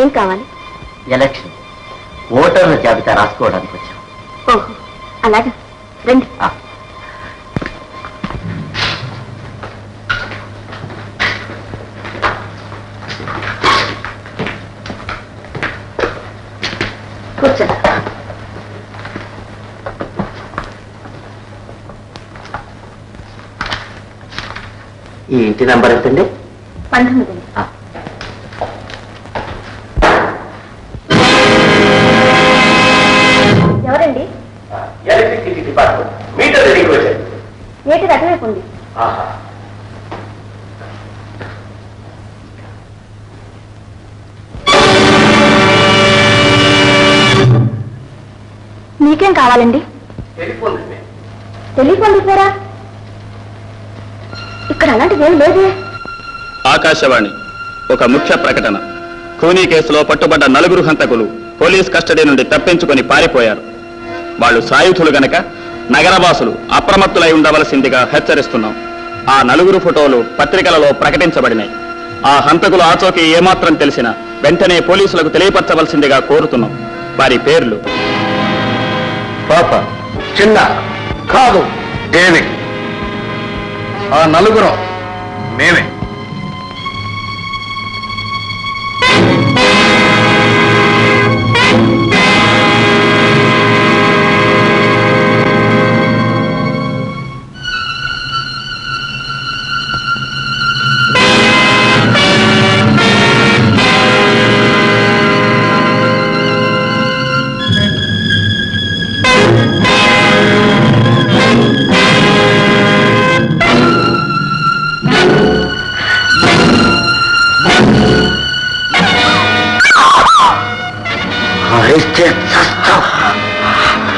ఏం కావాలి? ఎలక్షన్ ఓటర్ల జాబితా రాసుకోవడానికి వచ్చాం. ఓహో అలాగా, రండి. కూర్చోండి. ఈ ఇంటి నంబర్ ఎంతండి? 19. ఎవరండి? Electricity department. మీటర్ రీడింగ్ వచ్చారు. మీటర్ అటువైపు ఉంది. మీకేం కావాలండి? టెలిఫోన్ రిపేరా? ఇక్కడ అలాంటిదేం లేదే. ఆకాశవాణి ఒక ముఖ్య ప్రకటన. ఖూనీ కేసులో పట్టుబడ్డ 4 హంతకులు పోలీస్ కస్టడీ నుండి తప్పించుకొని పారిపోయారు. వాళ్ళు సాయుధులు గనక నగరవాసులు అప్రమత్తులై ఉండవలసిందిగా హెచ్చరిస్తున్నాం. ఆ 4 ఫోటోలు పత్రికలలో ప్రకటించబడినాయి. ఆ హంతకులు ఆచోకి ఏమాత్రం తెలిసినా వెంటనే పోలీసులకు తెలియపరచవలసిందిగా కోరుతున్నాం. వారి పేర్లు: పాప, చిన్న, కాదు, డేవిడ్. ఆ 4 మేమే.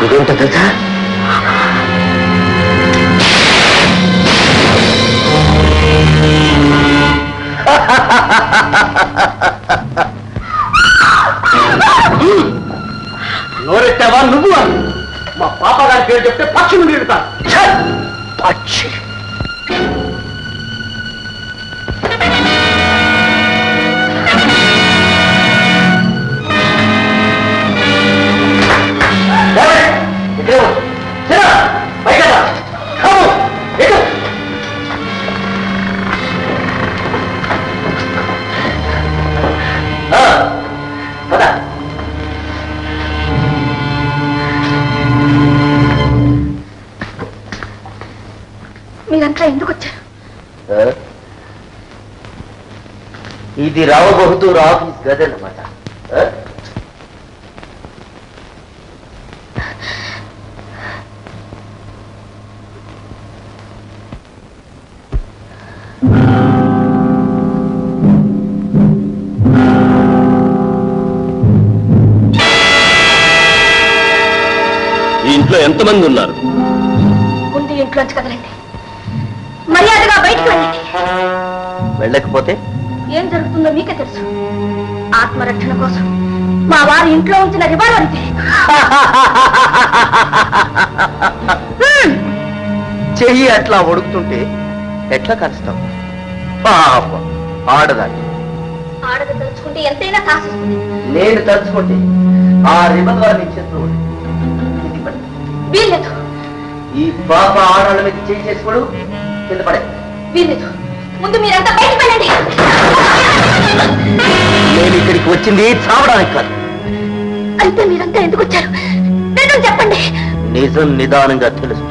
ఇదేంటో తెలుసా? నోరెత్తావా నువ్వు? మా పాప గారి పేరు చెప్తే పక్షి నుండి ఎడుతా. పక్షి మీరంతా ఎందుకు వచ్చారు? ఇది రావు బహదూర్ ఆఫీస్ గదన్నమాట. ఈ ఇంట్లో ఎంతమంది ఉన్నారు? ముందు ఇంట్లోంచి కదలండి. మర్యాదగా బయటకు వెళ్ళండి. వెళ్ళకపోతే ఏం జరుగుతుందో మీకే తెలుసు. ఆత్మరక్షణ కోసం మా వారి ఇంట్లో ఉంచిన రివాల్వర్ ఇది. చెయ్యి అట్లా ఒడుకుతుంటే ఎట్లా కలుస్తాం? పాప ఆడదాన్ని. ఆడది తలుచుకుంటే ఎంతైనా కాసిస్తుంది. నేను తలుచుకుంటే ఆ రివాల్వర్ చేతులు వీల్లేదు. ఈ పాప ఆడవాళ్ళ మీద చేయి చేసుకోడు కింద పడే. వీల్లేదు. ముందు మీరంతా బయటకు వెళ్ళండి. నేను ఇక్కడికి వచ్చింది చావడానికి కాదు. అయితే మీరంతా ఎందుకు వచ్చారు? నిజం చెప్పండి. నిజం నిదానంగా తెలుస్తుంది.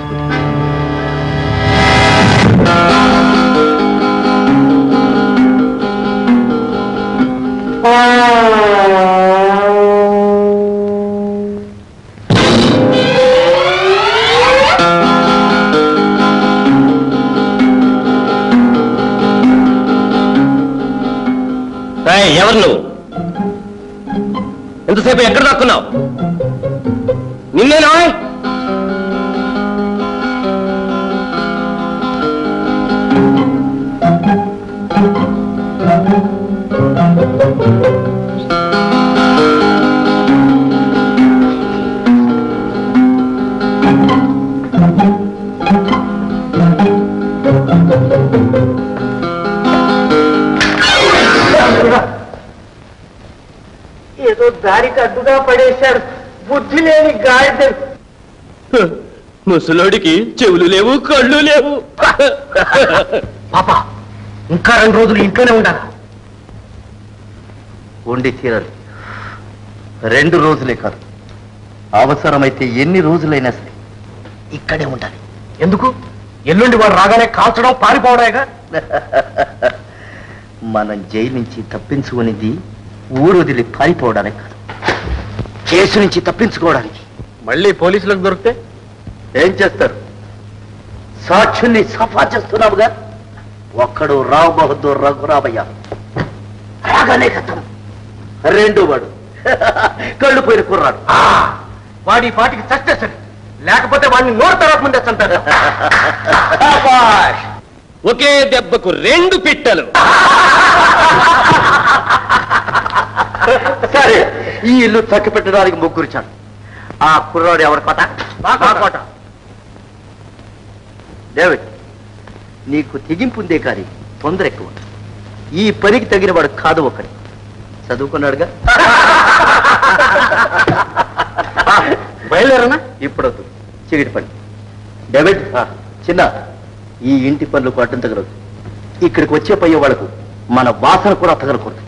ఎవరు నువ్వు? ఎంతసేపు ఎక్కడ దాక్కున్నావు? నిన్నేనా? దారికి అడ్డుగా పడేశాడు బుద్ధి లేని గాడిద. ముసలోడికి చెవులు లేవు, కళ్ళు లేవు. పాప ఇంకా 2 రోజులు ఇంట్లోనే ఉండాలా? ఉండి తీరాలి. 2 రోజులే కాదు, అవసరమైతే ఎన్ని రోజులైనా సరే ఇక్కడే ఉండాలి. ఎందుకు? ఎల్లుండి వాడు రాగానే కాల్చడం పారిపోవడాగా. మనం జైలు నుంచి తప్పించుకునేది ఊరు వదిలి పారిపోవడానికి కాదు, కేసు నుంచి తప్పించుకోవడానికి. మళ్ళీ పోలీసులకు దొరికితే ఏం చేస్తారు? సాక్షుల్ని సఫా చేస్తున్నావుగా. ఒక్కడు రావు బహదూర్ రఘురామయ్య రాగానే కథం. 2 వాడు కళ్ళు పోయిన కుర్రాడు. వాడి పాటికి చస్తే సరే, లేకపోతే వాడిని నోరు తర్వాత ముందే చంపాడు. ఒకే దెబ్బకు 2 పిట్టలు. సరే, ఈ ఇల్లు చక్క పెట్టడానికి 3 చాలు. ఆ కుర్రాడు ఎవరి కోట? కోట. డేవిడ్, నీకు తెగింపుందే కానీ తొందర ఎక్కువ. ఈ పనికి తగిన వాడు కాదు ఒకటి. చదువుకున్నాడుగా. బయలుదేరనా? ఇప్పుడొద్దు, చీకటి పని. డేవిడ్, చిన్న, ఈ ఇంటి పనులకు అడ్డం తగలదు. ఇక్కడికి వచ్చే పోయే వాళ్ళకు మన వాసన కూడా తగలకూడదు.